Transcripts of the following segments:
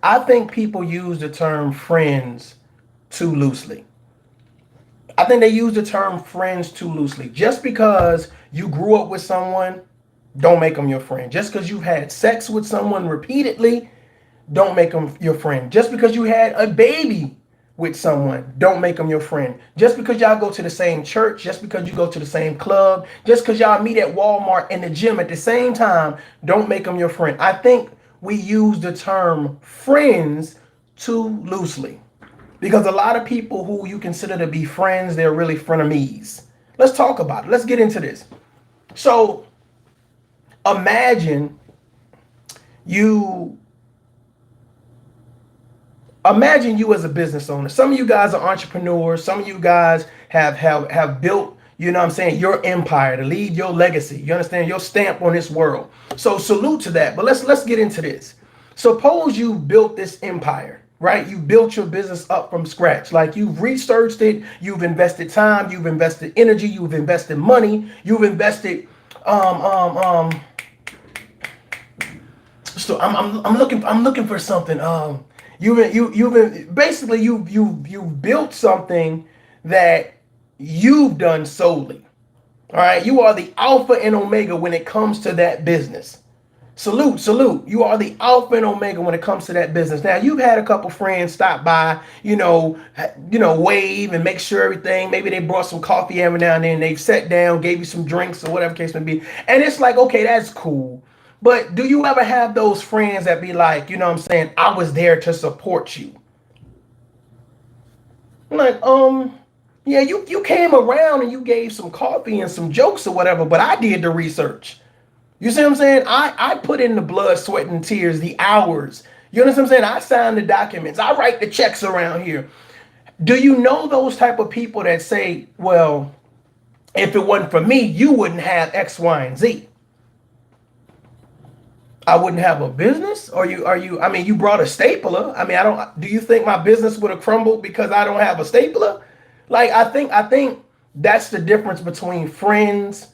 I think people use the term friends too loosely. I think they use the term friends too loosely. Just because you grew up with someone, don't make them your friend. Just because you've had sex with someone repeatedly, don't make them your friend. Just because you had a baby with someone, don't make them your friend. Just because y'all go to the same church, just because you go to the same club, just because y'all meet at Walmart and the gym at the same time, don't make them your friend. I think we use the term friends too loosely. Because a lot of people who you consider to be friends, they're really frenemies. Let's talk about it. Let's get into this. So imagine you imagine you as a business owner. Some of you guys are entrepreneurs. Some of you guys have built, you know what I'm saying, your empire to leave your legacy. You understand your stamp on this world. So salute to that. But let's get into this. Suppose you built this empire, right? You built your business up from scratch. Like you've researched it, you've invested time, you've invested energy, you've invested money, you've invested um um um so I'm looking for something. You've basically you've built something that you've done solely. All right, you are the alpha and omega when it comes to that business. Salute, salute. You are the alpha and omega when it comes to that business. Now you've had a couple friends stop by, wave and make sure everything. Maybe they brought some coffee every now and then. They've sat down, gave you some drinks or whatever case may be. And it's like, okay, that's cool. But do you ever have those friends that be like, you know what I'm saying, I was there to support you? I'm like, yeah, you came around and you gave some coffee and some jokes or whatever, but I did the research. You see what I'm saying? I put in the blood, sweat, and tears, the hours. You understand what I'm saying? I sign the documents. I write the checks around here. Do you know those type of people that say, well, if it wasn't for me, you wouldn't have X, Y, and Z? I wouldn't have a business? I mean, you brought a stapler. I mean, I don't do you think my business would have crumbled because I don't have a stapler? Like I think that's the difference between friends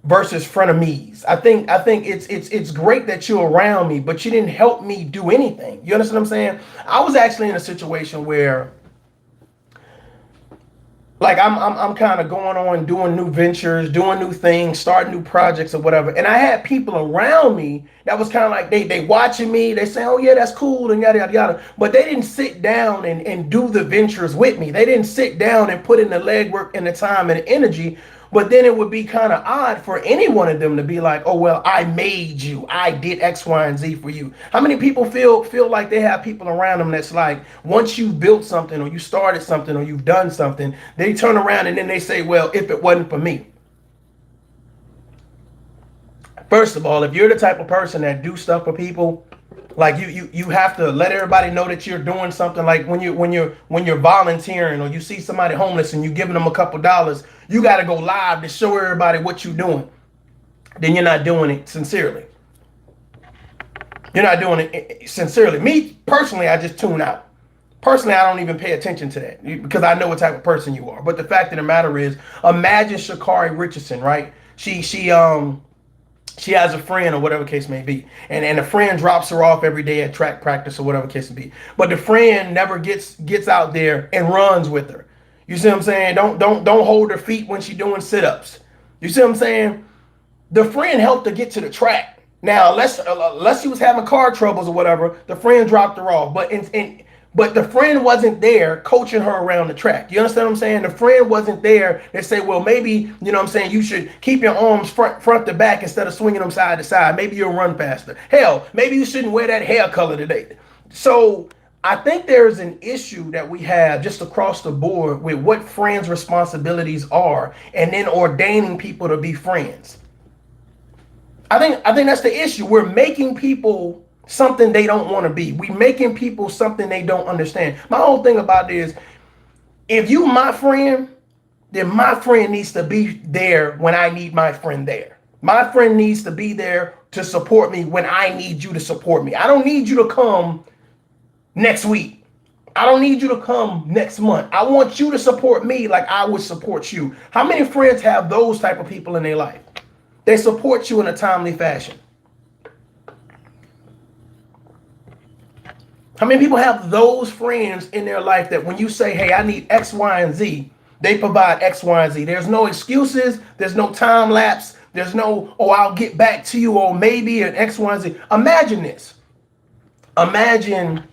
versus frenemies. I think it's great that you're around me, but you didn't help me do anything. You understand what I'm saying? I was actually in a situation where like I'm kind of going on doing new ventures, doing new things, starting new projects or whatever. And I had people around me that was kind of like they watching me, they say, oh yeah, that's cool and yada yada yada. But they didn't sit down and do the ventures with me. They didn't sit down and put in the legwork and the time and the energy. But then it would be kind of odd for any one of them to be like, oh well, I made you. I did X, Y, and Z for you. How many people feel like they have people around them that's like, once you built something or you started something or you've done something, they turn around and then they say, well, if it wasn't for me. First of all, if you're the type of person that do stuff for people, like you have to let everybody know that you're doing something. Like when you're volunteering or you see somebody homeless and you're giving them a couple dollars, you got to go live to show everybody what you're doing. Then you're not doing it sincerely. You're not doing it sincerely. Me personally, I just tune out. Personally, I don't even pay attention to that because I know what type of person you are. But the fact of the matter is, imagine Shakari Richardson, right? She has a friend or whatever case may be, and a friend drops her off every day at track practice or whatever case may be, but the friend never gets out there and runs with her. You see what I'm saying? Don't hold her feet when she's doing sit-ups. You see what I'm saying? The friend helped her get to the track. Now, unless she was having car troubles or whatever, the friend dropped her off. But the friend wasn't there coaching her around the track. You understand what I'm saying? The friend wasn't there. They say, well, maybe, you know what I'm saying, you should keep your arms front to back instead of swinging them side to side. Maybe you'll run faster. Hell, maybe you shouldn't wear that hair color today. So I think there's an issue that we have just across the board with what friends' responsibilities are and then ordaining people to be friends. I think that's the issue. We're making people something they don't want to be. We making people something they don't understand. My whole thing about it is, if you my friend, then my friend needs to be there when I need my friend there. My friend needs to be there to support me when I need you to support me. I don't need you to come next week. I don't need you to come next month. I want you to support me like I would support you. How many friends have those type of people in their life? They support you in a timely fashion. How many people have those friends in their life that when you say, hey, I need X, Y, and Z, they provide X, Y, and Z? There's no excuses. There's no time lapse. There's no, oh, I'll get back to you, or maybe an X, Y, and Z. Imagine this. Imagine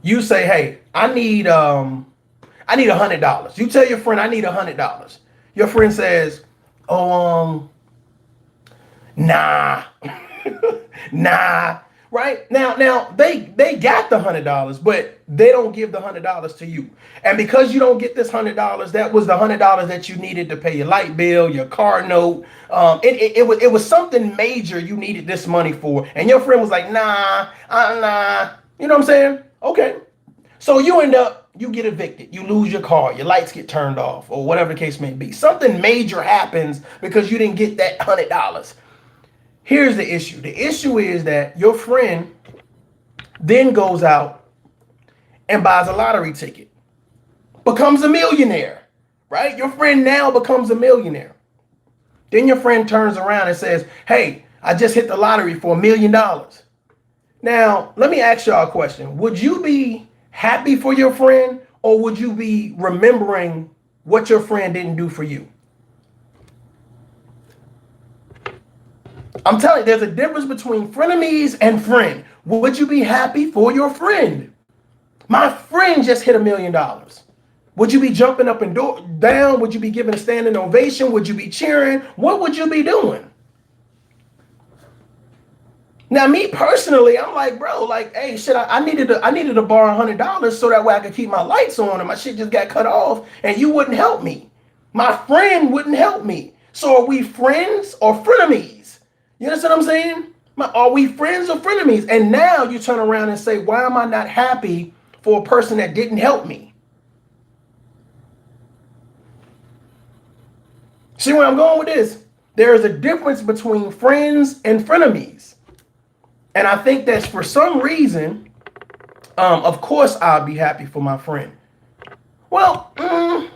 you say, hey, I need $100. You tell your friend I need $100. Your friend says, oh, nah, nah. Right now they got the $100, but they don't give the $100 to you. And because you don't get this $100, that was the $100 that you needed to pay your light bill, your car note. It was something major you needed this money for, and your friend was like, nah, nah. You know what I'm saying? Okay. So you get evicted, you lose your car, your lights get turned off, or whatever the case may be. Something major happens because you didn't get that $100. Here's the issue. The issue is that your friend then goes out and buys a lottery ticket, becomes a millionaire, right? Your friend now becomes a millionaire. Then your friend turns around and says, hey, I just hit the lottery for $1 million. Now, let me ask y'all a question. Would you be happy for your friend, or would you be remembering what your friend didn't do for you? I'm telling you, there's a difference between frenemies and friend. Would you be happy for your friend? My friend just hit $1 million. Would you be jumping up and down? Would you be giving a standing ovation? Would you be cheering? What would you be doing? Now, me personally, I'm like, bro, like, hey, shit, I needed to borrow $100 so that way I could keep my lights on, and my shit just got cut off, and you wouldn't help me. My friend wouldn't help me. So are we friends or frenemies? You understand what I'm saying? Are we friends or frenemies? And now you turn around and say, why am I not happy for a person that didn't help me? See where I'm going with this? There is a difference between friends and frenemies. And I think that for some reason, of course, I'll be happy for my friend. Well, I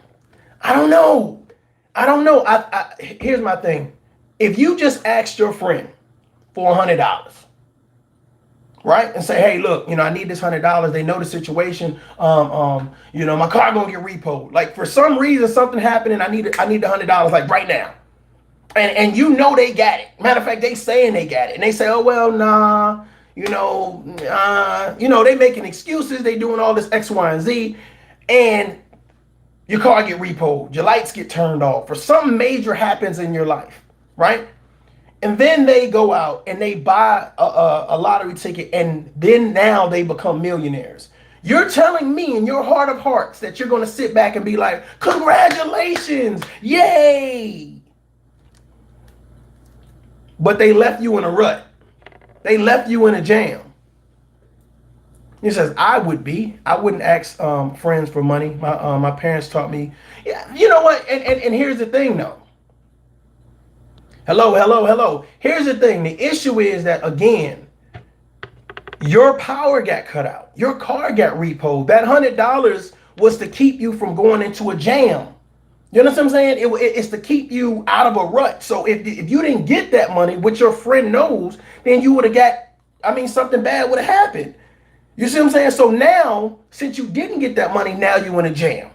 don't know. Here's my thing. If you just asked your friend for $100, right, and say, hey, look, I need this $100. They know the situation. My car gonna get repoed. Like, for some reason, something happened, and I need the $100 like right now. And they got it. Matter of fact, they saying they got it. And they say, oh, well, nah, they making excuses. They doing all this X, Y, and Z. And your car get repoed. Your lights get turned off. Or something major happens in your life, right? And then they go out and they buy a lottery ticket. And then now they become millionaires. You're telling me in your heart of hearts that you're going to sit back and be like, congratulations, yay. But they left you in a rut. They left you in a jam. He says, I wouldn't ask friends for money. My parents taught me. Yeah, you know what? And here's the thing, though. Hello. Here's the thing. The issue is that, again, your power got cut out. Your car got repoed. That $100 was to keep you from going into a jam. You know what I'm saying? It's to keep you out of a rut. So if you didn't get that money, which your friend knows, then you would have something bad would have happened. You see what I'm saying? So now, since you didn't get that money, now you're in a jam.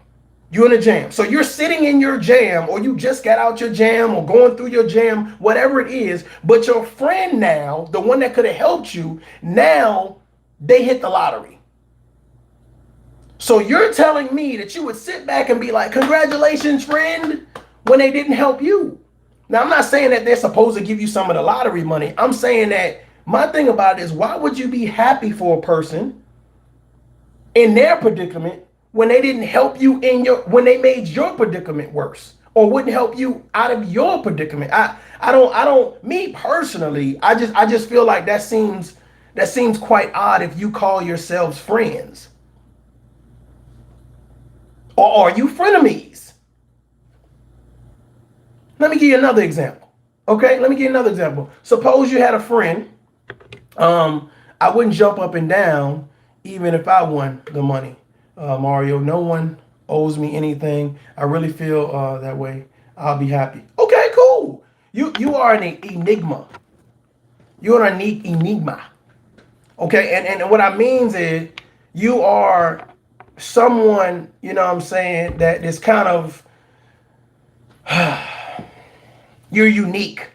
You're in a jam. So you're sitting in your jam, or you just got out your jam, or going through your jam, whatever it is. But your friend now, the one that could have helped you, now they hit the lottery. So you're telling me that you would sit back and be like, congratulations, friend, when they didn't help you. Now, I'm not saying that they're supposed to give you some of the lottery money. I'm saying that my thing about it is, why would you be happy for a person in their predicament when they didn't help you when they made your predicament worse, or wouldn't help you out of your predicament? Me personally, I just feel like that seems quite odd if you call yourselves friends. Or are you frenemies? Let me give you another example. Okay, let me give you another example. Suppose you had a friend. I wouldn't jump up and down even if I won the money. Mario, no one owes me anything. I really feel that way. I'll be happy. Okay, cool. You are an enigma. You're an unique enigma. Okay, and what I means is you are someone, you know what I'm saying, that is kind of you're unique.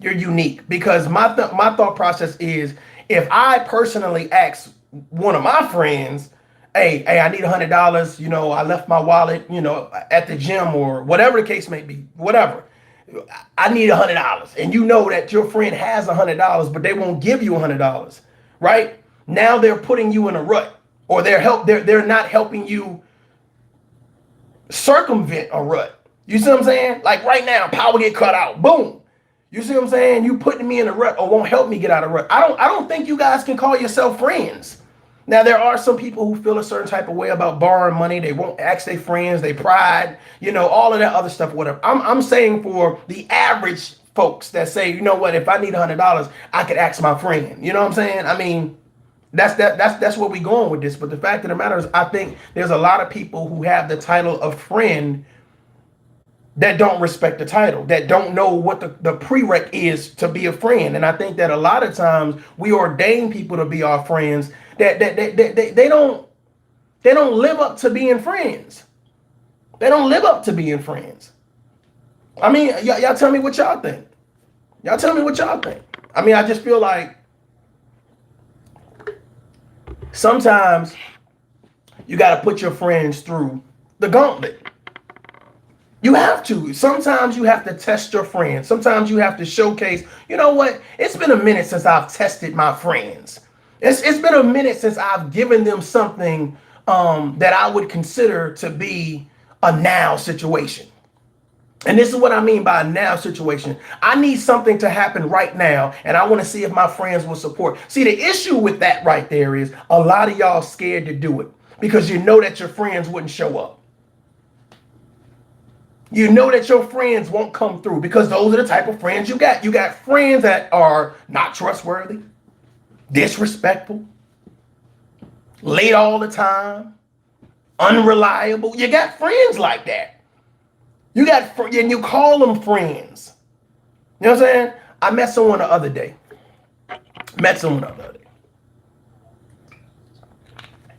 You're unique because my thought process is if I personally ask one of my friends, hey, I need $100. You know, I left my wallet, you know, at the gym or whatever the case may be, whatever. I need $100, and you know that your friend has $100, but they won't give you $100, right? Now they're putting you in a rut, or they're not helping you circumvent a rut. You see what I'm saying? Like right now, power get cut out. Boom. You see what I'm saying? You putting me in a rut or won't help me get out of a rut. I don't think you guys can call yourself friends. Now there are some people who feel a certain type of way about borrowing money. They won't ask their friends, they pride, you know, all of that other stuff, whatever. I'm saying for the average folks that say, you know what, if I need $100, I could ask my friend. You know what I'm saying? I mean, that's where we going with this. But the fact of the matter is, I think there's a lot of people who have the title of friend that don't respect the title, that don't know what the prereq is to be a friend. And I think that a lot of times we ordain people to be our friends that they don't live up to being friends. They don't live up to being friends. I mean, y'all tell me what y'all think. Y'all tell me what y'all think. I mean, I just feel like sometimes you got to put your friends through the gauntlet. You have to. Sometimes you have to test your friends. Sometimes you have to showcase, you know what? It's been a minute since I've tested my friends. It's been a minute since I've given them something that I would consider to be a now situation. And this is what I mean by a now situation. I need something to happen right now, and I want to see if my friends will support. See, the issue with that right there is a lot of y'all scared to do it because you know that your friends wouldn't show up. You know that your friends won't come through because those are the type of friends you got. You got friends that are not trustworthy, disrespectful, late all the time, unreliable. You got friends like that. And you call them friends. You know what I'm saying? I met someone the other day.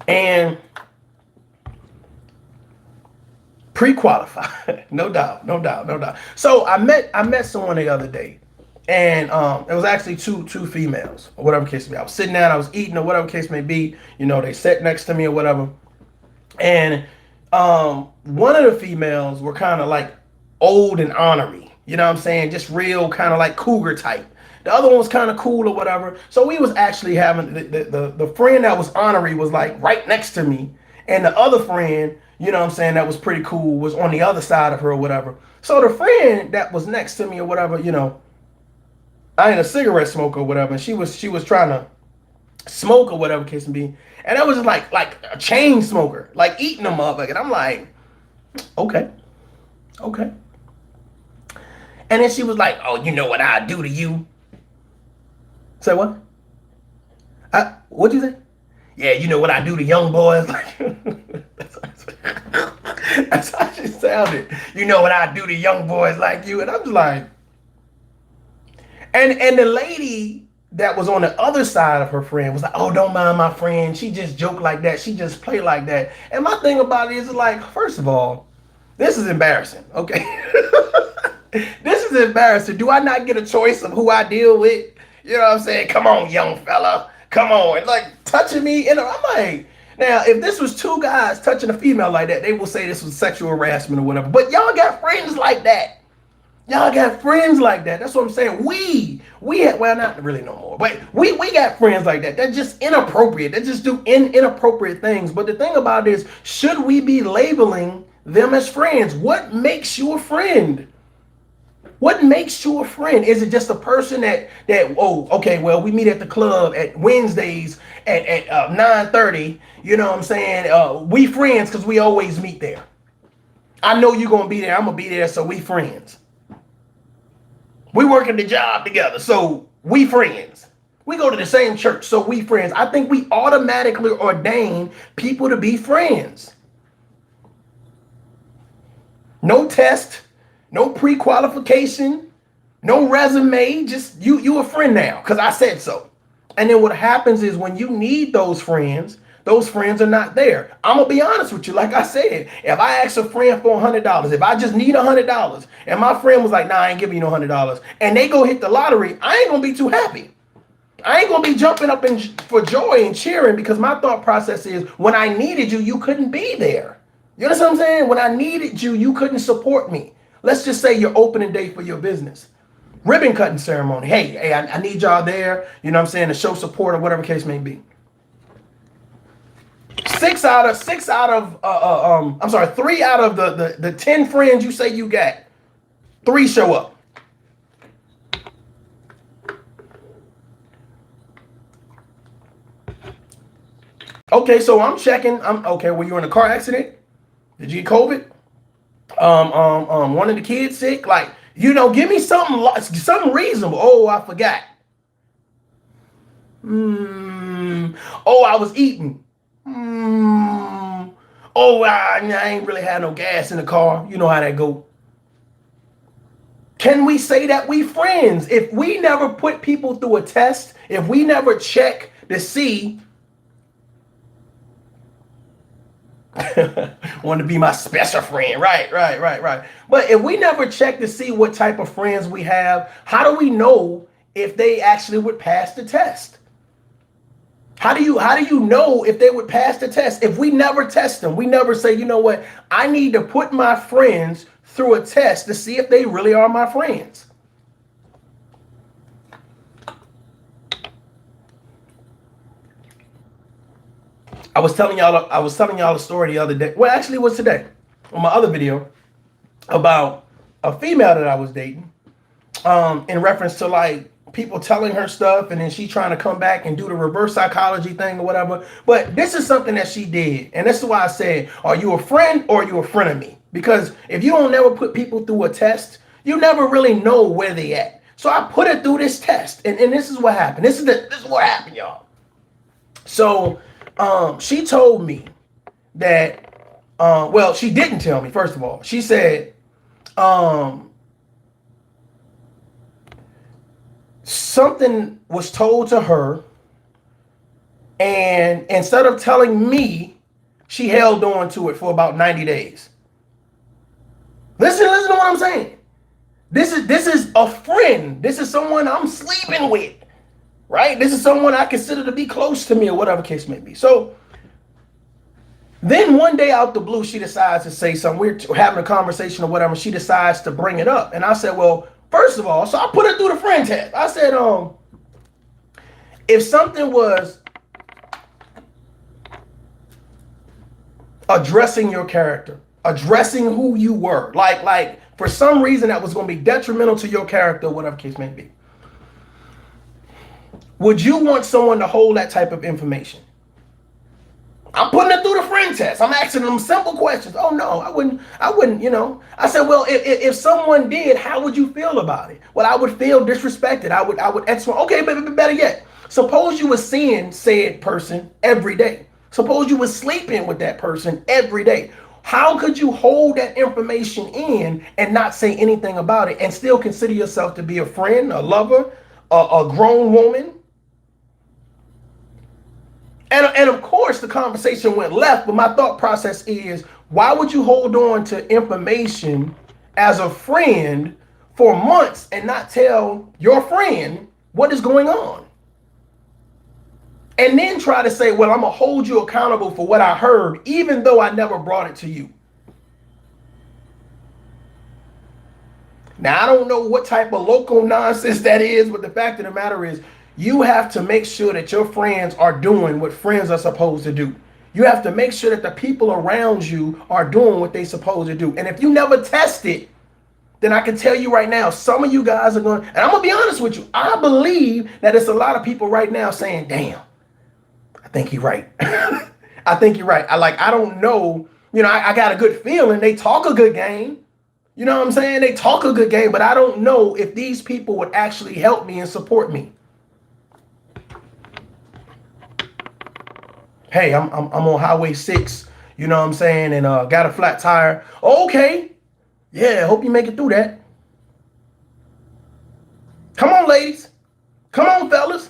And pre-qualified, no doubt. So I met someone the other day, and it was actually two females or whatever case may be. I was sitting down, I was eating or whatever case may be. You know, they sat next to me or whatever, and one of the females were kind of like old and ornery. You know what I'm saying? Just real kind of like cougar type. The other one was kind of cool or whatever. So we was actually having the friend that was ornery was like right next to me, and the other friend, you know what I'm saying, that was pretty cool, was on the other side of her or whatever. So the friend that was next to me or whatever, you know, I ain't a cigarette smoker or whatever, and she was trying to smoke or whatever case may be. And I was just like a chain smoker, like eating them up. And I'm like, okay. And then she was like, oh, you know what I do to you? Say what? What'd you say? Yeah, you know what I do to young boys? Like, that's how she sounded. You know what I do to young boys like you? And I'm just like, and the lady that was on the other side of her friend was like, oh, don't mind my friend. She just joke like that. She just play like that. And my thing about it is like, first of all, this is embarrassing, okay? This is embarrassing. Do I not get a choice of who I deal with? You know what I'm saying? Come on, young fella. Come on. And like touching me. And I'm like, now, if this was two guys touching a female like that, they will say this was sexual harassment or whatever. But y'all got friends like that. Y'all got friends like that. That's what I'm saying. We have, well, not really no more, but we got friends like that. They're just inappropriate. They just do inappropriate things. But the thing about it is, should we be labeling them as friends? What makes you a friend? What makes you a friend? Is it just a person that oh, okay, well, we meet at the club at Wednesdays at 9:30, you know what I'm saying? We friends because we always meet there. I know you're going to be there. I'm going to be there, so we friends. We work at the job together, so we friends. We go to the same church, so we friends. I think we automatically ordain people to be friends. No test, no pre-qualification, No resume, just you a friend now because I said so. And then what happens is when you need those friends are not there. I'm gonna be honest with you. Like I said, if I ask a friend for $100, if I just need $100, and my friend was like, "Nah, I ain't giving you no $100," and they go hit the lottery, I ain't gonna be too happy. I ain't gonna be jumping up for joy and cheering because my thought process is when I needed you, you couldn't be there. You understand what I'm saying? When I needed you, you couldn't support me. Let's just say your opening day for your business. Ribbon cutting ceremony. Hey, I need y'all there, you know what I'm saying, to show support or whatever case may be. Three out of the 10 friends you say you got, 3 show up. Okay, so I'm checking. Were you in a car accident? Did you get COVID? One of the kids sick? Like, give me something reasonable. Oh, I forgot. Oh, I was eating. Oh, I ain't really had no gas in the car. You know how that go. Can we say that we friends? If we never put people through a test, if we never check to see, want to be my special friend, right. But if we never check to see what type of friends we have, how do we know if they actually would pass the test? How do you know if they would pass the test? If we never test them, we never say, you know what, I need to put my friends through a test to see if they really are my friends. I was telling y'all a story the other day. Well, actually it was today on my other video about a female that I was dating, in reference to like people telling her stuff and then she trying to come back and do the reverse psychology thing or whatever. But this is something that she did. And this is why I said, are you a friend or are you a frenemy? Because if you don't never put people through a test, you never really know where they at. So I put her through this test. And this is what happened. This is what happened, y'all. So she told me that, well, she didn't tell me, first of all. She said, something was told to her, and instead of telling me, she held on to it for about 90 days. Listen to what I'm saying. This is a friend. This is someone I'm sleeping with, right? This is someone I consider to be close to me or whatever case may be. So then one day out the blue, she decides to say something. We're having a conversation or whatever. She decides to bring it up. And I said, well, first of all, so I put her through the friend test. I said, if something was addressing your character, addressing who you were, like for some reason that was going to be detrimental to your character, whatever case may be, would you want someone to hold that type of information? I'm putting it through the friend test. I'm asking them simple questions. Oh no, I wouldn't, I said, well, if someone did, how would you feel about it? Well, I would feel disrespected. I would okay, but better yet, suppose you were seeing said person every day. Suppose you were sleeping with that person every day. How could you hold that information in and not say anything about it and still consider yourself to be a friend, a lover, a grown woman? And of course, the conversation went left, but my thought process is, why would you hold on to information as a friend for months and not tell your friend what is going on? And then try to say, well, I'm going to hold you accountable for what I heard, even though I never brought it to you. Now, I don't know what type of local nonsense that is, but the fact of the matter is, you have to make sure that your friends are doing what friends are supposed to do. You have to make sure that the people around you are doing what they're supposed to do. And if you never test it, then I can tell you right now, some of you guys are going, and I'm going to be honest with you, I believe that it's a lot of people right now saying, damn, I think you're right. I think you're right. I don't know. I got a good feeling. They talk a good game. You know what I'm saying? They talk a good game, but I don't know if these people would actually help me and support me. Hey, I'm on Highway 6, you know what I'm saying, and got a flat tire. Okay. Yeah, hope you make it through that. Come on, ladies. Come on, fellas.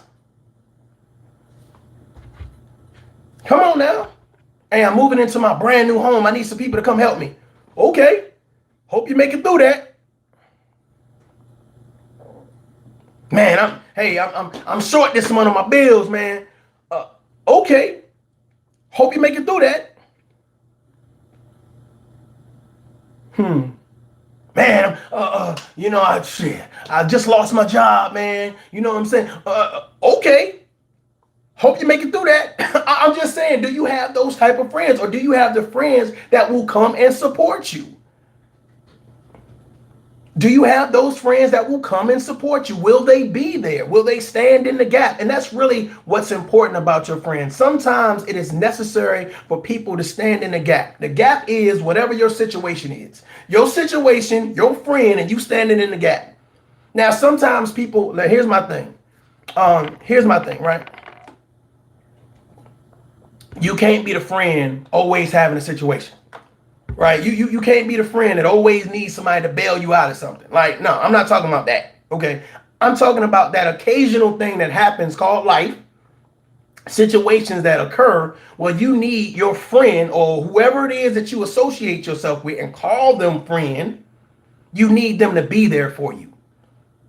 Come on now. Hey, I'm moving into my brand new home. I need some people to come help me. Okay. Hope you make it through that. Man, I'm short this month on my bills, man. Okay. Hope you make it through that. Man, I just lost my job, man. You know what I'm saying? Okay. Hope you make it through that. I'm just saying, do you have those type of friends, or do you have the friends that will come and support you? Do you have those friends that will come and support you? Will they be there? Will they stand in the gap? And that's really what's important about your friends. Sometimes it is necessary for people to stand in the gap. The gap is whatever your situation is. Your situation, your friend, and you standing in the gap. Now, sometimes people, here's my thing. Right? You can't be the friend always having a situation. Right? You can't be the friend that always needs somebody to bail you out of something. Like, no, I'm not talking about that. Okay. I'm talking about that occasional thing that happens called life, situations that occur where you need your friend or whoever it is that you associate yourself with and call them friend. You need them to be there for you.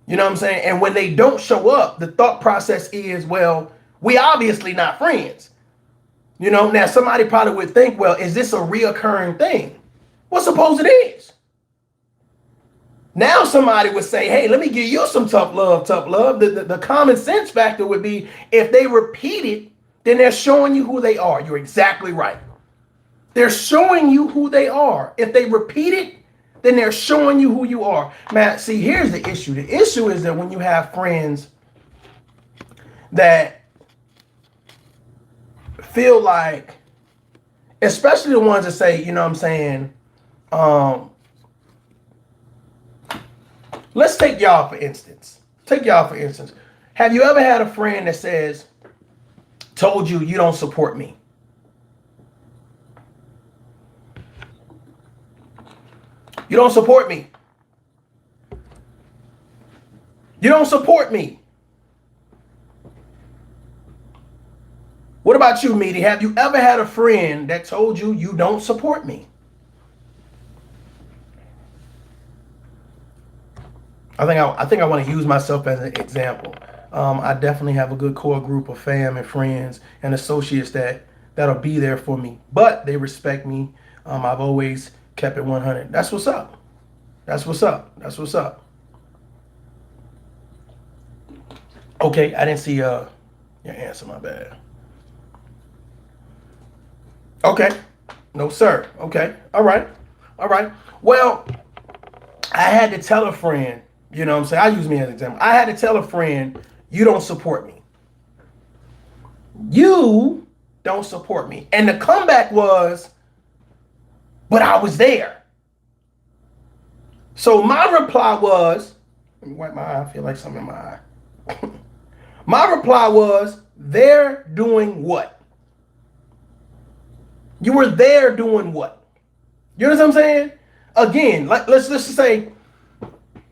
You know what I'm saying? And when they don't show up, the thought process is, well, we obviously not friends. You know, now somebody probably would think, well, is this a reoccurring thing? Well, suppose it is. Now somebody would say, hey, let me give you some tough love, tough love. The common sense factor would be if they repeat it, then they're showing you who they are. You're exactly right. They're showing you who they are. If they repeat it, then they're showing you who you are. Matt, see, here's the issue. The issue is that when you have friends that feel like, especially the ones that say, you know what I'm saying, let's take y'all for instance. Have you ever had a friend that says, told you you don't support me? You don't support me. You don't support me. What about you, Meaty? Have you ever had a friend that told you you don't support me? I think I want to use myself as an example. I definitely have a good core group of fam and friends and associates that'll be there for me, but they respect me. I've always kept it 100. That's what's up. That's what's up. That's what's up. Okay, I didn't see your answer. My bad. Okay. No, sir. Okay. All right. All right. Well, I had to tell a friend, you know what I'm saying? I'll use me as an example. I had to tell a friend, you don't support me. You don't support me. And the comeback was, but I was there. So my reply was, let me wipe my eye. I feel like something in my eye. My reply was, they're doing what? You were there doing what? You know what I'm saying? Again, let's just say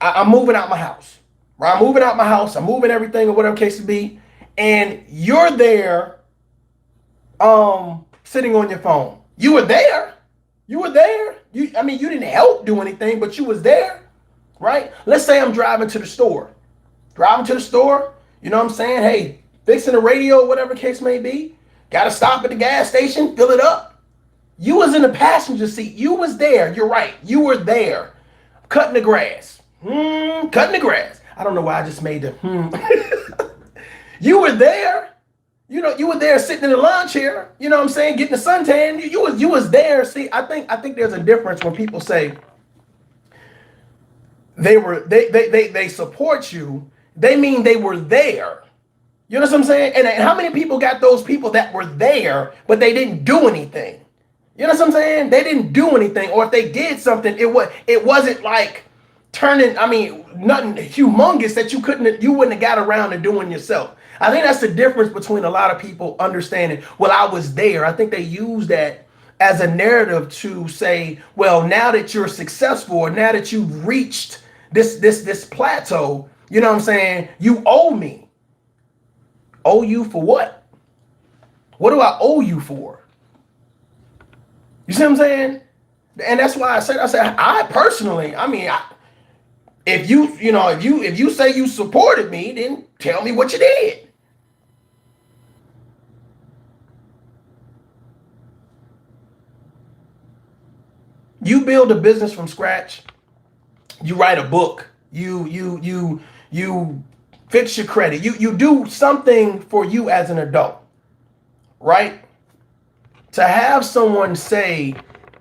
I'm moving out my house. Right? I'm moving out my house. I'm moving everything or whatever case it be. And you're there sitting on your phone. You were there. You were there. You didn't help do anything, but you was there. Right? Let's say I'm driving to the store. You know what I'm saying? Hey, fixing the radio, whatever case may be. Got to stop at the gas station, fill it up. You was in the passenger seat. You was there. You're right. You were there. Cutting the grass. Cutting the grass. I don't know why I just made the You were there. You know, you were there sitting in the lawn chair. You know what I'm saying? Getting the suntan. You was there. See, I think there's a difference when people say they support you. They mean they were there. You know what I'm saying? And how many people got those people that were there, but they didn't do anything? You know what I'm saying? They didn't do anything. Or if they did something, it wasn't like nothing humongous that you wouldn't have got around to doing yourself. I think that's the difference between a lot of people understanding, well, I was there. I think they use that as a narrative to say, well, now that you're successful, or now that you've reached this plateau, You know what I'm saying? You owe me. Owe you for what? What do I owe you for? You see what I'm saying? And that's why I personally, if you say you supported me, then tell me what you did. You build a business from scratch. You write a book. You fix your credit. You do something for you as an adult, right? To have someone say,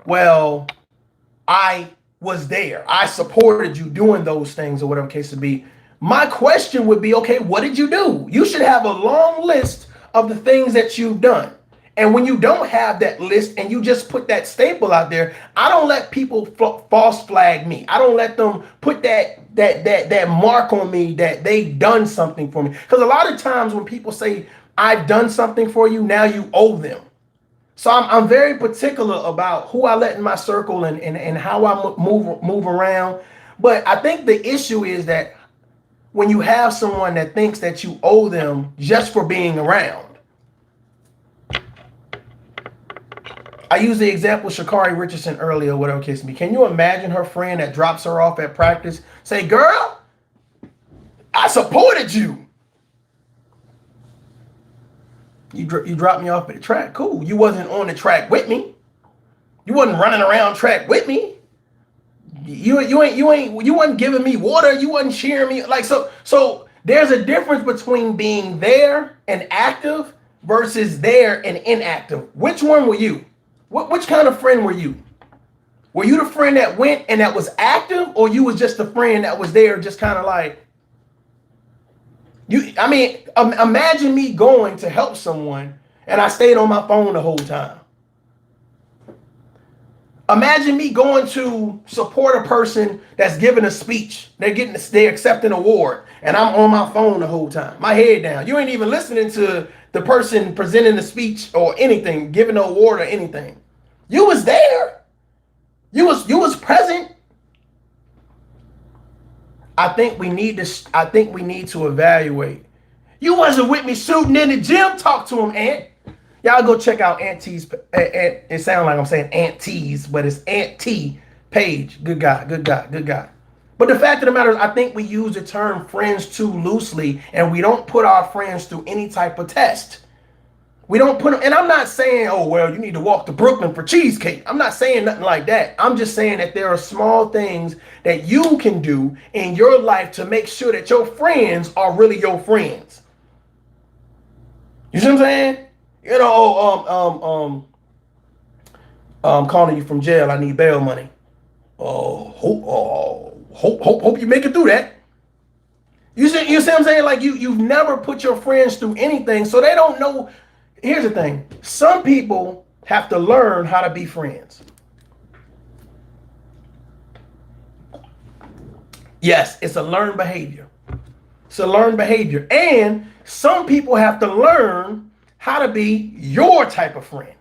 well, I was there, I supported you doing those things or whatever case to be. My question would be, okay, what did you do? You should have a long list of the things that you've done. And when you don't have that list and you just put that staple out there, I don't let people false flag me. I don't let them put that mark on me that they've done something for me. Because a lot of times when people say, I've done something for you, now you owe them. So I'm very particular about who I let in my circle and how I move around. But I think the issue is that when you have someone that thinks that you owe them just for being around. I used the example Shakari Richardson earlier, whatever case may be. Can you imagine her friend that drops her off at practice say, girl, I supported you. You dropped me off at the track. Cool. You wasn't on the track with me. You wasn't running around track with me. You wasn't giving me water. You wasn't cheering me. Like, so there's a difference between being there and active versus there and inactive. Which one were you? Which kind of friend were you? Were you the friend that went and that was active, or you was just the friend that was there just kind of like, imagine me going to help someone and I stayed on my phone the whole time. Imagine me going to support a person that's giving a speech. They're accepting an award and I'm on my phone the whole time, my head down. You ain't even listening to the person presenting the speech or anything, giving the award or anything. You was there. You was present. I think we need to evaluate. You wasn't with me shooting in the gym. Talk to him, Aunt. Y'all go check out Auntie's. It sounds like I'm saying Auntie's, but it's Aunt T page. Good guy. But the fact of the matter is, I think we use the term friends too loosely, and we don't put our friends through any type of test. We don't put them, and I'm not saying, oh, well, you need to walk to Brooklyn for cheesecake. I'm not saying nothing like that. I'm just saying that there are small things that you can do in your life to make sure that your friends are really your friends. You see what I'm saying? You know, I'm calling you from jail. I need bail money. Hope you make it through that. You see what I'm saying? Like you've never put your friends through anything, so they don't know. Here's the thing. Some people have to learn how to be friends. Yes, it's a learned behavior. It's a learned behavior. And some people have to learn how to be your type of friend.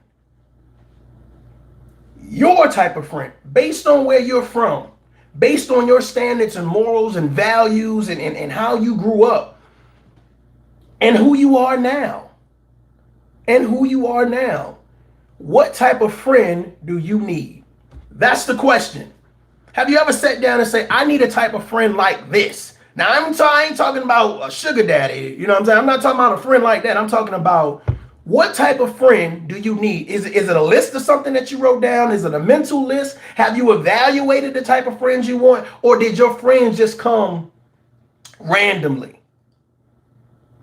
Your type of friend, based on where you're from, based on your standards and morals and values and how you grew up and who you are now. What type of friend do you need? That's the question. Have you ever sat down and say, I need a type of friend like this? Now, I ain't talking about a sugar daddy. You know what I'm saying? I'm not talking about a friend like that. I'm talking about what type of friend do you need? Is it a list of something that you wrote down? Is it a mental list? Have you evaluated the type of friends you want? Or did your friends just come randomly?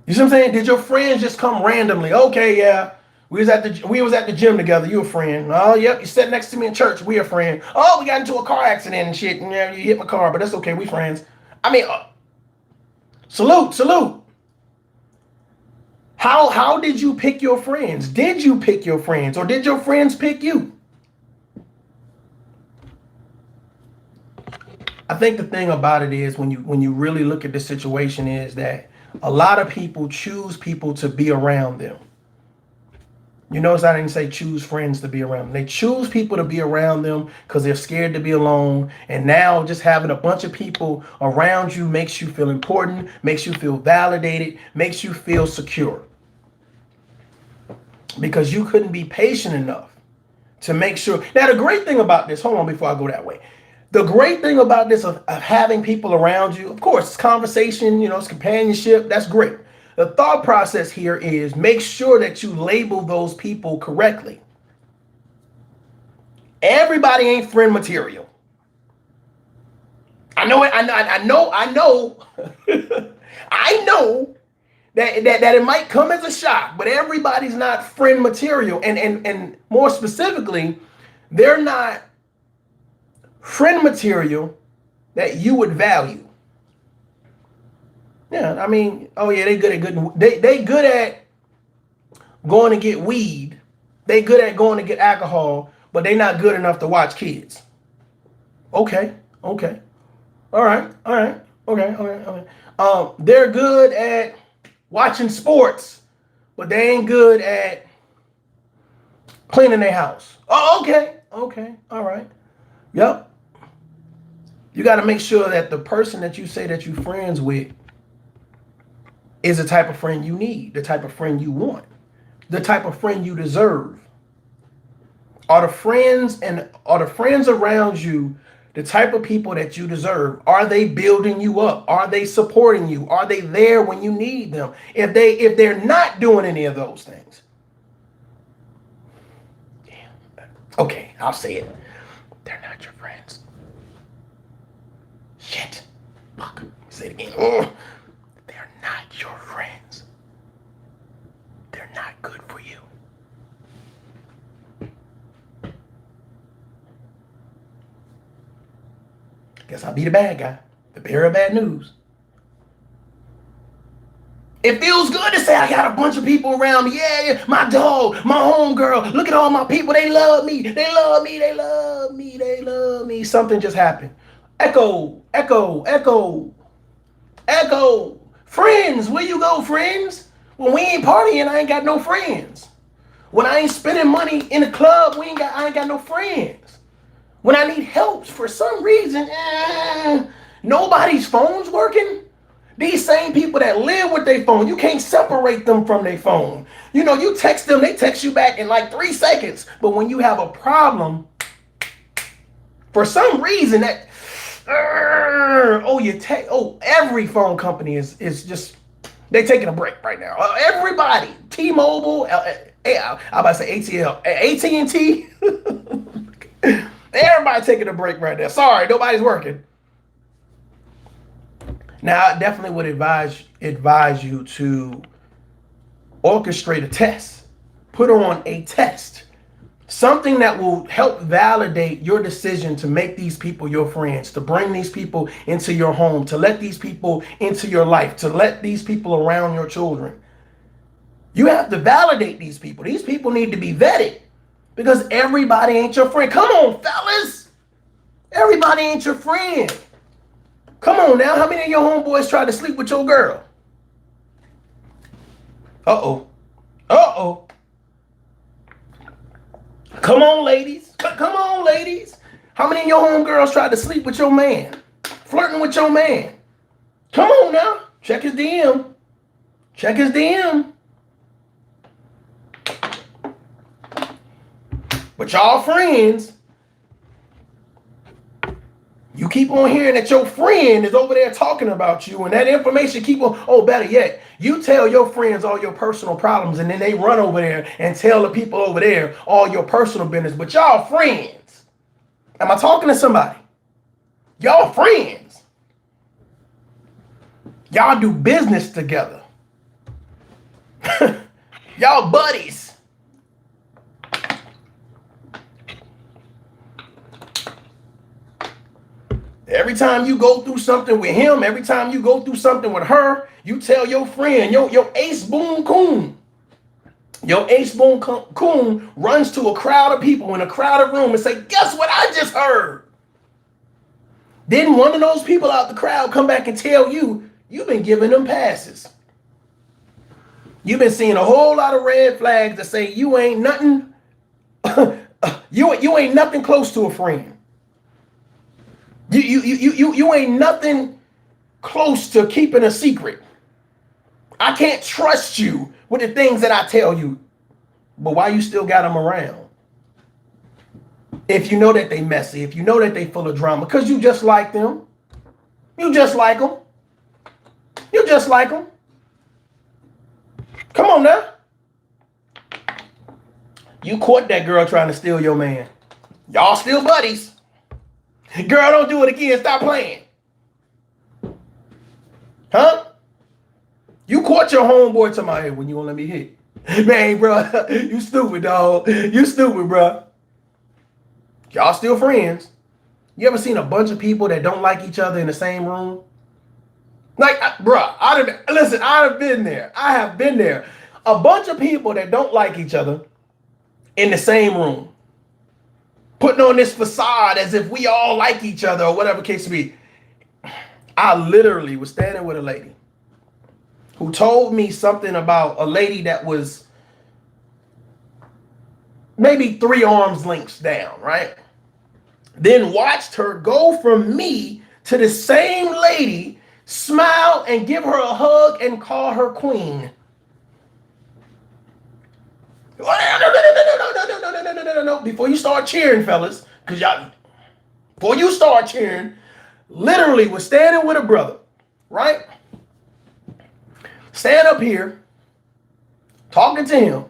You see what I'm saying? Did your friends just come randomly? Okay, yeah. We was at the gym together. You a friend. Oh, yep. You sat next to me in church. We a friend. Oh, we got into a car accident and shit. And yeah, you hit my car, but that's okay. We friends. Salute. How did you pick your friends? Did you pick your friends, or did your friends pick you? I think the thing about it is when you really look at the situation is that a lot of people choose people to be around them. You notice I didn't say choose friends to be around them. They choose people to be around them because they're scared to be alone. And now just having a bunch of people around you makes you feel important, makes you feel validated, makes you feel secure. Because you couldn't be patient enough to make sure. Now, the great thing about this, hold on before I go that way. The great thing about this of having people around you, of course, it's conversation, it's companionship. That's great. The thought process here is make sure that you label those people correctly. Everybody ain't friend material. I know it. I know. I know that it might come as a shock, but everybody's not friend material. And more specifically, they're not friend material that you would value. Yeah, I mean, oh yeah, they good at going to get weed. They good at going to get alcohol, but they not good enough to watch kids. Okay. All right. Okay. They're good at watching sports, but they ain't good at cleaning their house. Oh, okay. All right. Yep. You got to make sure that the person that you say that you're friends with is the type of friend you need, the type of friend you want, the type of friend you deserve. Are the friends around you the type of people that you deserve? Are they building you up? Are they supporting you? Are they there when you need them? If they're not doing any of those things, okay, I'll say it. They're not your friends. Shit. Fuck. Say it again. Oh. They're not your friends. They're not good for you. Guess I'll be the bad guy, the bearer of bad news. It feels good to say I got a bunch of people around me. Yeah, my dog, my homegirl. Look at all my people. They love me. They love me. They love me. They love me. Something just happened. Echo. Friends, where you go, friends? When we ain't partying, I ain't got no friends. When I ain't spending money in the club, I ain't got no friends. When I need help for some reason, nobody's phone's working. These same people that live with their phone, you can't separate them from their phone. You text them, they text you back in like 3 seconds. But when you have a problem, for some reason that, every phone company is just, they taking a break right now. Everybody, T-Mobile, I'm about to say ATL, AT&T, everybody taking a break right now. Sorry, nobody's working. Now, I definitely would advise you to orchestrate a test. Put on a test. Something that will help validate your decision to make these people your friends, to bring these people into your home, to let these people into your life, to let these people around your children. You have to validate these people. These people need to be vetted because everybody ain't your friend. Come on, fellas. Everybody ain't your friend. Come on now. How many of your homeboys tried to sleep with your girl? Uh-oh. Come on, ladies. Come on, ladies. How many of your homegirls tried to sleep with your man? Flirting with your man? Come on now. Check his DM. But y'all friends. You keep on hearing that your friend is over there talking about you and that information keep on, better yet, you tell your friends all your personal problems and then they run over there and tell the people over there all your personal business, but y'all friends. Am I talking to somebody? Y'all friends. Y'all do business together. Y'all buddies. Every time you go through something with him, every time you go through something with her, you tell your friend, your ace boon coon. Your ace boon coon runs to a crowd of people in a crowded room and say, guess what I just heard? Then one of those people out the crowd come back and tell you, you've been giving them passes. You've been seeing a whole lot of red flags that say you ain't nothing. You ain't nothing close to a friend. You ain't nothing close to keeping a secret. I can't trust you with the things that I tell you. But why you still got them around? If you know that they messy, if you know that they full of drama, because you just like them. You just like them. You just like them. Come on now. You caught that girl trying to steal your man. Y'all still buddies. Girl, don't do it again. Stop playing. Huh? You caught your homeboy to my head when you won't let me hit. Man, bro, you stupid, dog. You stupid, bro. Y'all still friends. You ever seen a bunch of people that don't like each other in the same room? Like, bro, listen, I've been there. I have been there. A bunch of people that don't like each other in the same room, putting on this facade as if we all like each other or whatever case may be. I literally was standing with a lady who told me something about a lady that was maybe 3 arms lengths down, right? Then watched her go from me to the same lady, smile and give her a hug and call her queen. No. Before you start cheering, fellas, because y'all, before you start cheering, literally was standing with a brother, right? Stand up here, talking to him.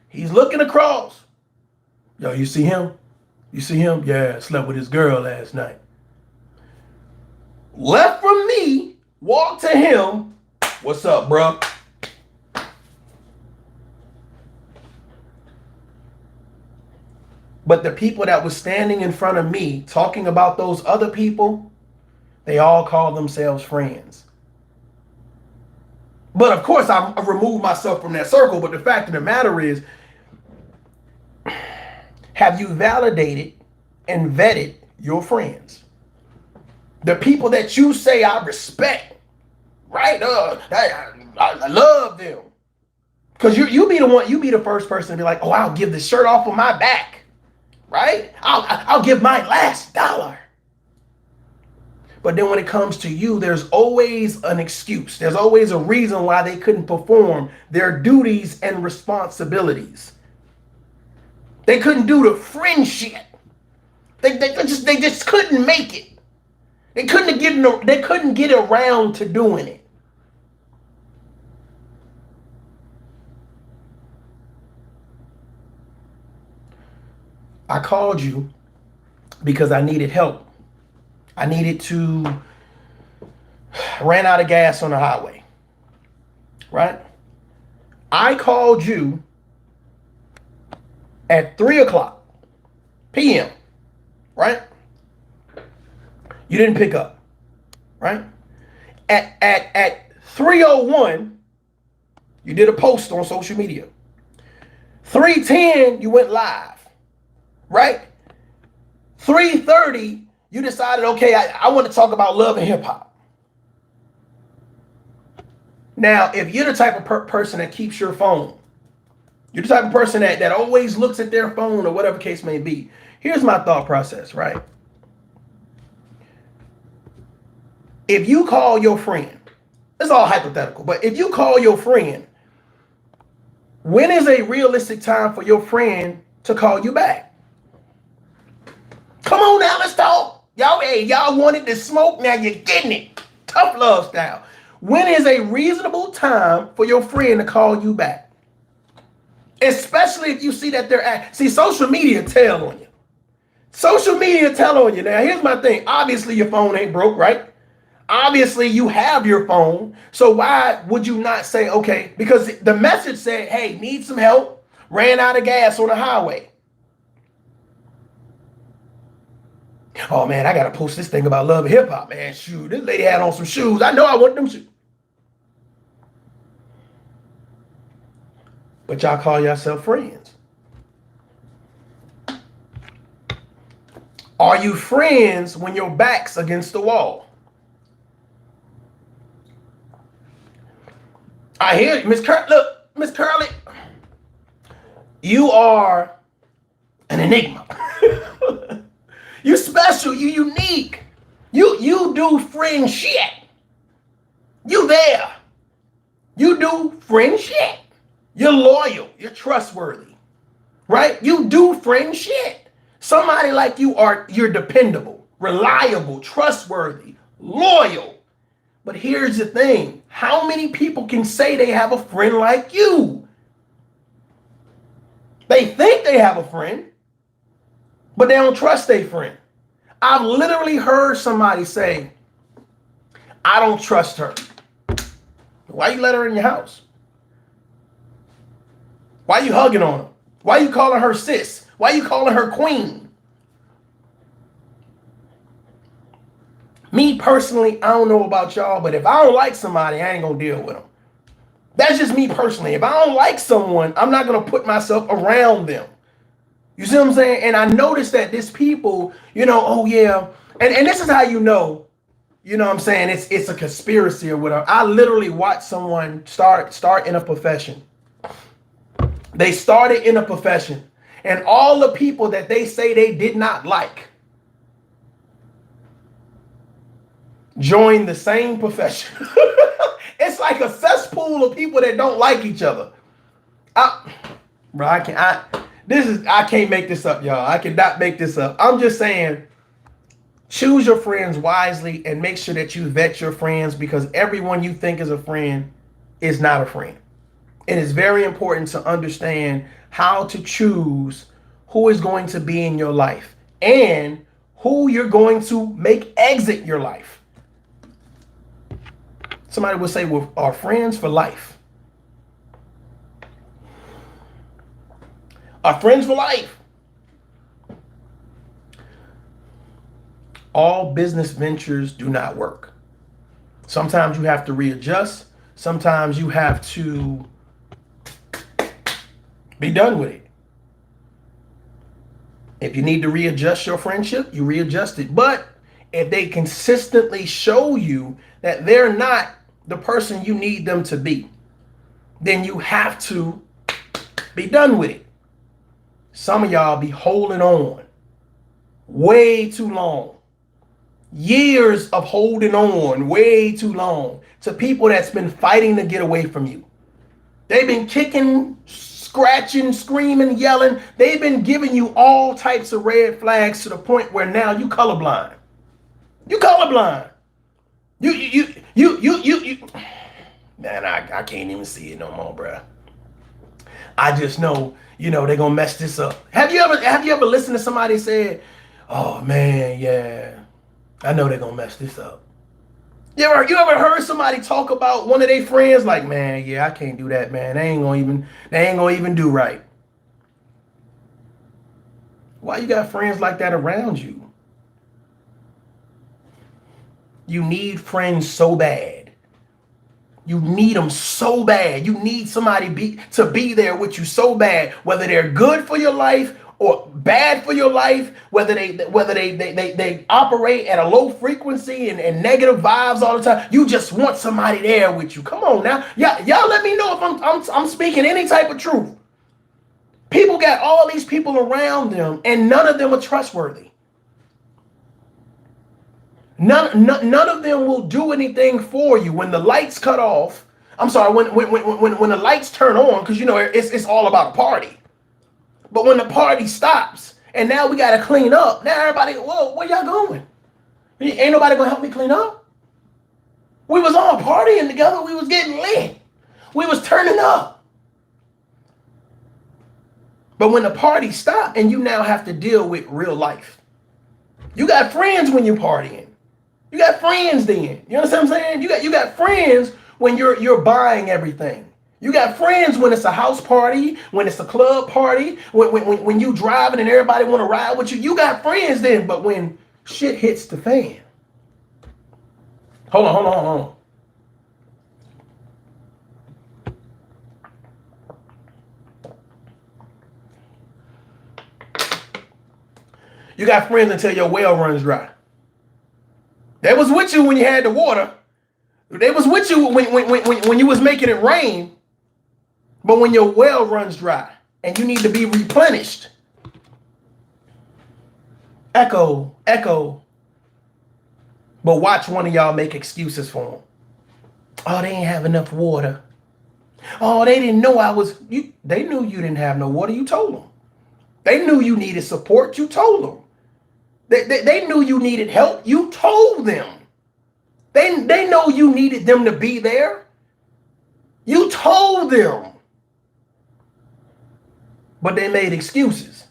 He's looking across. Yo, you see him? You see him? Yeah, slept with his girl last night. Left from me, walked to him. What's up, bro? But the people that was standing in front of me talking about those other people, they all call themselves friends. But of course, I removed myself from that circle. But the fact of the matter is, have you validated and vetted your friends? The people that you say I respect, right? I love them. Because you be the one, you be the first person to be like, oh, I'll give the shirt off of my back, right? I'll give my last dollar. But then when it comes to you, there's always an excuse. There's always a reason why they couldn't perform their duties and responsibilities. They couldn't do the friendship. They just couldn't make it. They couldn't get around to doing it. I called you because I needed help. I ran out of gas on the highway, right? I called you at 3:00 p.m., right? You didn't pick up, right? At 3:01, you did a post on social media. 3:10, you went live, right? 3:30, you decided, okay, I want to talk about love and hip hop. Now, if you're the type of person that keeps your phone, you're the type of person that always looks at their phone or whatever case may be, here's my thought process, right? If you call your friend, it's all hypothetical, but if you call your friend, when is a realistic time for your friend to call you back? Come on now, let's talk. Y'all wanted to smoke, now you're getting it. Tough love style. When is a reasonable time for your friend to call you back? Especially if you see that see, social media tell on you. Social media tell on you. Now, here's my thing. Obviously, your phone ain't broke, right? Obviously, you have your phone. So why would you not say, okay, because the message said, hey, need some help, ran out of gas on the highway. Oh, man, I got to post this thing about love and hip hop, man. Shoot, this lady had on some shoes. I know I want them shoes. But y'all call yourself friends. Are you friends when your back's against the wall? I hear you, Miss Kurt. Look, Miss Curly, you are an enigma. You special, you unique. You do friend shit. You there. You do friend shit. You're loyal. You're trustworthy. Right? You do friend shit. Somebody like you're dependable, reliable, trustworthy, loyal. But here's the thing. How many people can say they have a friend like you? They think they have a friend, but they don't trust their friend. I've literally heard somebody say, I don't trust her. Why you let her in your house? Why you hugging on her? Why you calling her sis? Why you calling her queen? Me personally, I don't know about y'all, but if I don't like somebody, I ain't gonna deal with them. That's just me personally. If I don't like someone, I'm not gonna put myself around them. You see what I'm saying? And I noticed that this people, oh yeah, and this is how you know what I'm saying, it's a conspiracy or whatever. I literally watched someone start in a profession. They started in a profession, and all the people that they say they did not like joined the same profession. It's like a cesspool of people that don't like each other. I can't make this up, y'all. I cannot make this up. I'm just saying, choose your friends wisely and make sure that you vet your friends, because everyone you think is a friend is not a friend. It is very important to understand how to choose who is going to be in your life and who you're going to make exit your life. Somebody would say, well, are friends for life? Are friends for life? All business ventures do not work. Sometimes you have to readjust. Sometimes you have to be done with it. If you need to readjust your friendship, you readjust it. But if they consistently show you that they're not the person you need them to be, then you have to be done with it. Some of y'all be holding on way too long. Years of holding on way too long to people that's been fighting to get away from you. They've been kicking, scratching, screaming, yelling. They've been giving you all types of red flags to the point where now you colorblind. You colorblind. You. Man, I can't even see it no more, bruh. I just know, they're gonna mess this up. Have you ever listened to somebody say, oh man, yeah, I know they're gonna mess this up? You ever heard somebody talk about one of their friends like, man, yeah, I can't do that, man. They ain't gonna even do right. Why you got friends like that around you? You need friends so bad. You need them so bad. You need somebody to be there with you so bad, whether they're good for your life or bad for your life, whether they operate at a low frequency and negative vibes all the time. You just want somebody there with you. Come on now. Y'all let me know if I'm speaking any type of truth. People got all these people around them and none of them are trustworthy. None of them will do anything for you when the lights cut off. I'm sorry, when the lights turn on, because it's all about a party. But when the party stops and now we gotta clean up, now everybody, whoa, where y'all going? Ain't nobody gonna help me clean up. We was all partying together. We was getting lit. We was turning up. But when the party stopped and you now have to deal with real life, you got friends when you're partying. You got friends then. You understand what I'm saying? You got friends when you're buying everything. You got friends when it's a house party, when it's a club party, when you driving and everybody want to ride with you. You got friends then. But when shit hits the fan. Hold on. You got friends until your well runs dry. They was with you when you had the water. They was with you when you was making it rain. But when your well runs dry and you need to be replenished, echo, echo. But watch one of y'all make excuses for them. Oh, they ain't have enough water. Oh, they didn't know I was. They knew you didn't have no water. You told them. They knew you needed support. You told them. They knew you needed help. You told them. They know you needed them to be there. You told them. But they made excuses.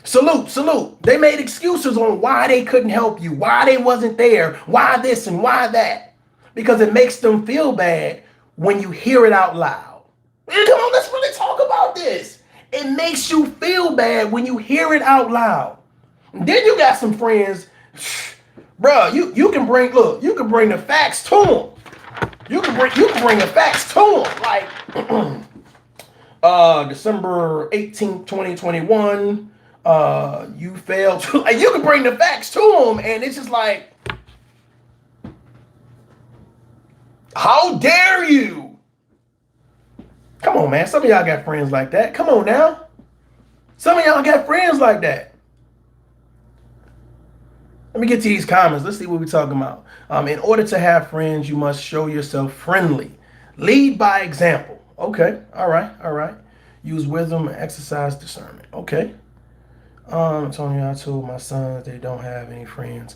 Salute, salute. They made excuses on why they couldn't help you, why they wasn't there, why this and why that. Because it makes them feel bad when you hear it out loud. Man, come on, let's really talk about this. It makes you feel bad when you hear it out loud. And then you got some friends, bro. You can bring the facts to them. You can bring the facts to them. Like December 18th, 2021. You failed to, like, you can bring the facts to them, and it's just like, how dare you? Come on, man. Some of y'all got friends like that. Come on now. Some of y'all got friends like that. Let me get to these comments. Let's see what we're talking about. In order to have friends, you must show yourself friendly. Lead by example. Okay. All right. All right. Use wisdom and exercise discernment. Okay. Tony, I told my sons they don't have any friends.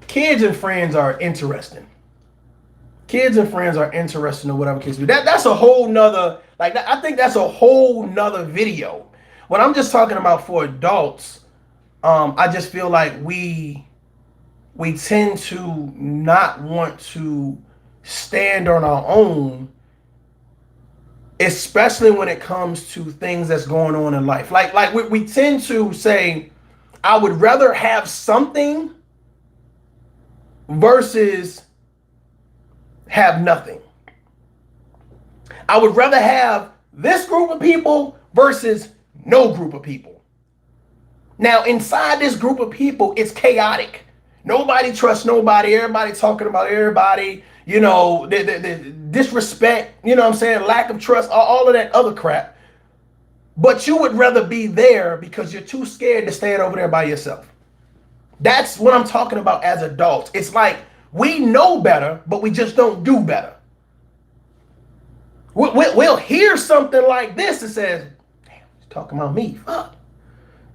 Kids and friends are interesting. Kids and friends are interesting or whatever case be. That's a whole nother, like, I think that's a whole nother video. What I'm just talking about for adults, I just feel like we tend to not want to stand on our own, especially when it comes to things that's going on in life. Like we tend to say, I would rather have something versus have nothing. I would rather have this group of people versus no group of people. Now, inside this group of people, it's chaotic. Nobody trusts nobody. Everybody talking about everybody. You know, the disrespect, you know what I'm saying? Lack of trust, all of that other crap. But you would rather be there because you're too scared to stand over there by yourself. That's what I'm talking about as adults. It's like we know better, but we just don't do better. We'll hear something like this that says, damn, he's talking about me. Fuck.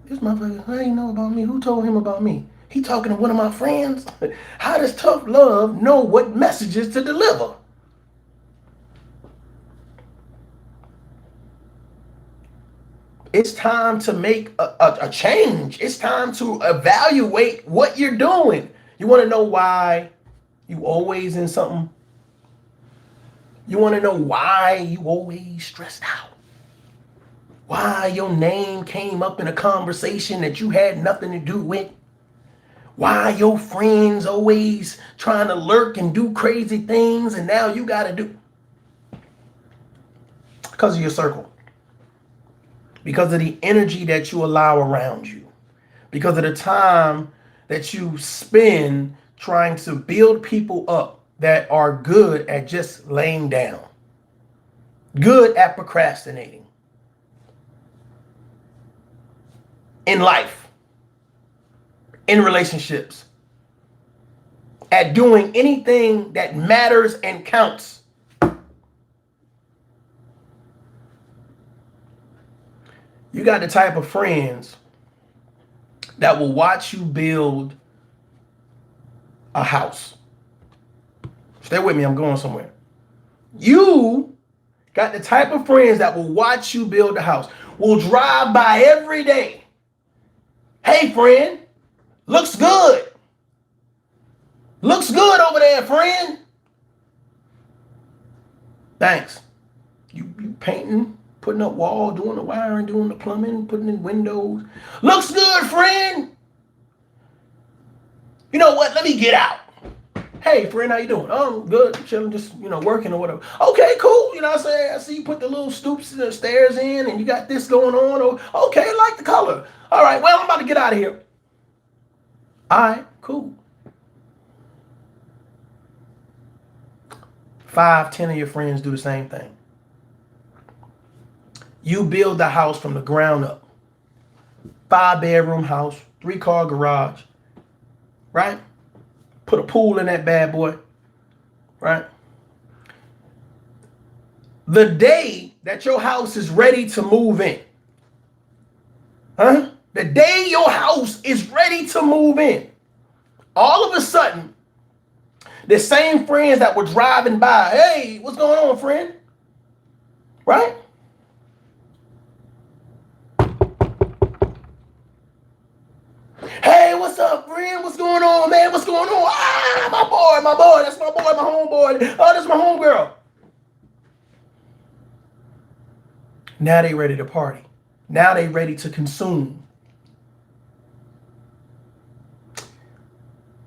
This motherfucker, how you know about me? Who told him about me? He talking to one of my friends? How does tough love know what messages to deliver? It's time to make a change. It's time to evaluate what you're doing. You want to know why you always in something? You want to know why you always stressed out? Why your name came up in a conversation that you had nothing to do with? Why your friends always trying to lurk and do crazy things and now you got to do? Because of your circle. Because of the energy that you allow around you. Because of the time that you spend trying to build people up that are good at just laying down. Good at procrastinating. In life. In relationships. At doing anything that matters and counts. You got the type of friends that will watch you build a house. Stay with me, I'm going somewhere. You got the type of friends that will watch you build a house. Will drive by every day. Hey, friend, looks good. Looks good over there, friend. Thanks. You painting? Putting up wall, doing the wiring, doing the plumbing, putting in windows. Looks good, friend. You know what? Let me get out. Hey, friend, how you doing? Oh, good. Chilling, just, working or whatever. Okay, cool. You know what I'm saying? I see you put the little stoops and the stairs in and you got this going on. Or, okay, I like the color. All right, well, I'm about to get out of here. All right, cool. 5, 10 of your friends do the same thing. You build the house from the ground up. 5-bedroom house, 3-car garage, right? Put a pool in that bad boy, right? The day that your house is ready to move in, the day your house is ready to move in, all of a sudden, the same friends that were driving by, hey, what's going on, friend? Right? Hey, what's up, friend? What's going on, man? What's going on? Ah, my boy, that's my boy, my homeboy. Oh, that's my homegirl. Now they ready to party. Now they ready to consume.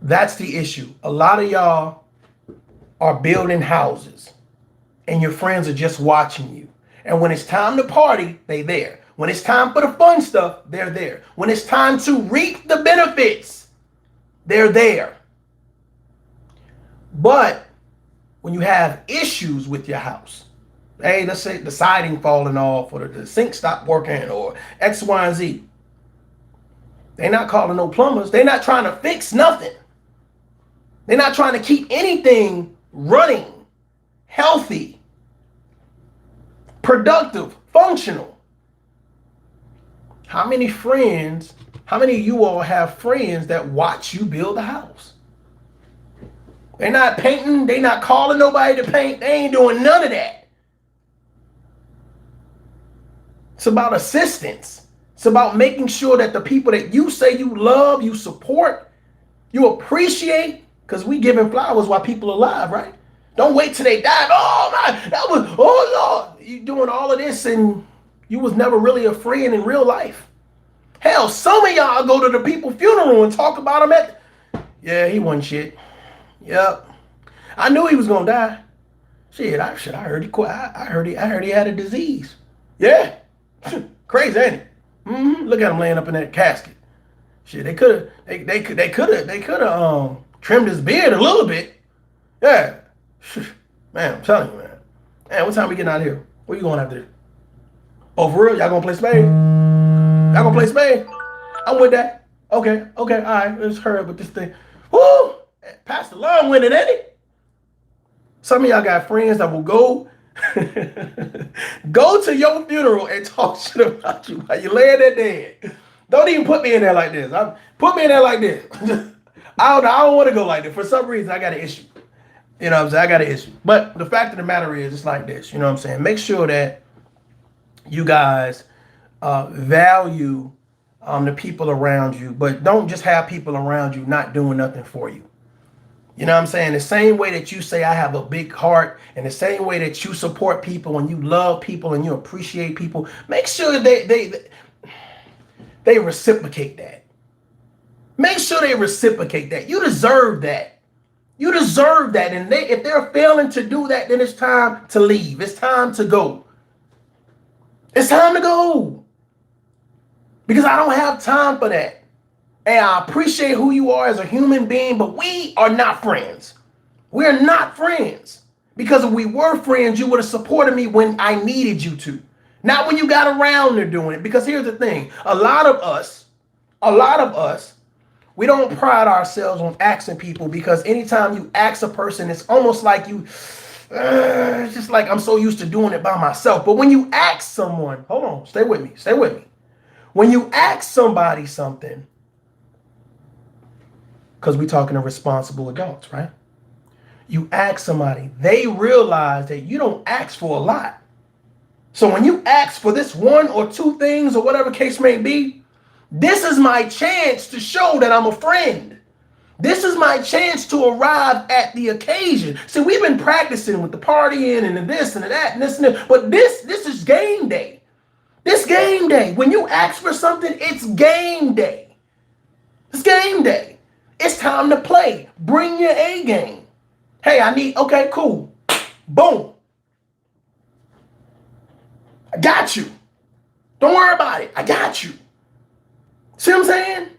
That's the issue. A lot of y'all are building houses and your friends are just watching you. And when it's time to party, they there. When it's time for the fun stuff, they're there. When it's time to reap the benefits, they're there. But when you have issues with your house, hey, let's say the siding falling off or the sink stopped working or X, Y, and Z, they're not calling no plumbers. They're not trying to fix nothing. They're not trying to keep anything running, healthy, productive, functional. How many friends, how many of you all have friends that watch you build a house? They're not painting. They're not calling nobody to paint. They ain't doing none of that. It's about assistance. It's about making sure that the people that you say you love, you support, you appreciate, because we giving flowers while people are alive, right? Don't wait till they die. Oh my, that was, oh Lord. You doing all of this and you was never really a friend in real life. Hell, some of y'all go to the people's funeral and talk about him yeah, he wasn't shit. Yep. I knew he was gonna die. I heard he quit. I heard he had a disease. Yeah. Crazy, ain't it? Look at him laying up in that casket. Shit, they could have trimmed his beard a little bit. Yeah. Man, I'm telling you, man. Man, what time we getting out of here? Where you going after this? Oh, for real? Y'all gonna play spade? Y'all gonna play spade? I'm with that. Okay, all right. Let's hurry up with this thing. Woo! Pastor long-winded, ain't it? Some of y'all got friends that will go to your funeral and talk shit about you while you laying there dead. Don't even put me in there like this. Put me in there like this. I don't want to go like this. For some reason, I got an issue. You know what I'm saying? I got an issue. But the fact of the matter is, it's like this. You know what I'm saying? Make sure that you guys value the people around you, but don't just have people around you not doing nothing for you. You know what I'm saying? The same way that you say I have a big heart, and the same way that you support people and you love people and you appreciate people, make sure they reciprocate that. Make sure they reciprocate that. You deserve that. You deserve that. And if they're failing to do that, then it's time to leave. It's time to go. It's time to go. Because I don't have time for that. And I appreciate who you are as a human being, but we are not friends. We're not friends. Because if we were friends, you would have supported me when I needed you to. Not when you got around to doing it. Because here's the thing. A lot of us, we don't pride ourselves on asking people, because anytime you ask a person, it's almost like it's just like I'm so used to doing it by myself. But when you ask someone, hold on, stay with me. When you ask somebody something, because we're talking to responsible adults, right? You ask somebody, they realize that you don't ask for a lot. So when you ask for this 1 or 2 things or whatever case may be, this is my chance to show that I'm a friend. This is my chance to arrive at the occasion. See, we've been practicing with the partying and the this and the that and this and that, but this is game day. This game day. When you ask for something, it's game day. It's game day. It's time to play. Bring your A game. Hey, okay, cool. Boom. I got you. Don't worry about it. I got you. See what I'm saying?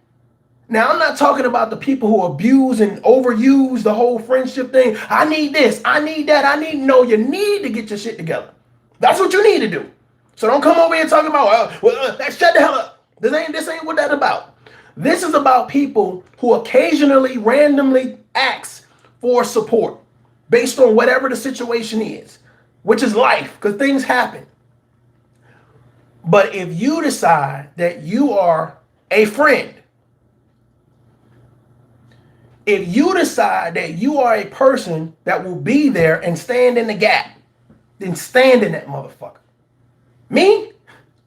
Now, I'm not talking about the people who abuse and overuse the whole friendship thing. I need this, I need that, I need. No, you need to get your shit together. That's what you need to do. So don't come over here talking about, shut the hell up. This ain't what that's about. This is about people who occasionally, randomly ask for support based on whatever the situation is, which is life, because things happen. But if you decide that you are a friend, if you decide that you are a person that will be there and stand in the gap, then stand in that motherfucker. Me,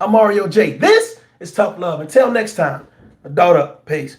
I'm Mario J. This is Tough Love. Until next time, adult up. Peace.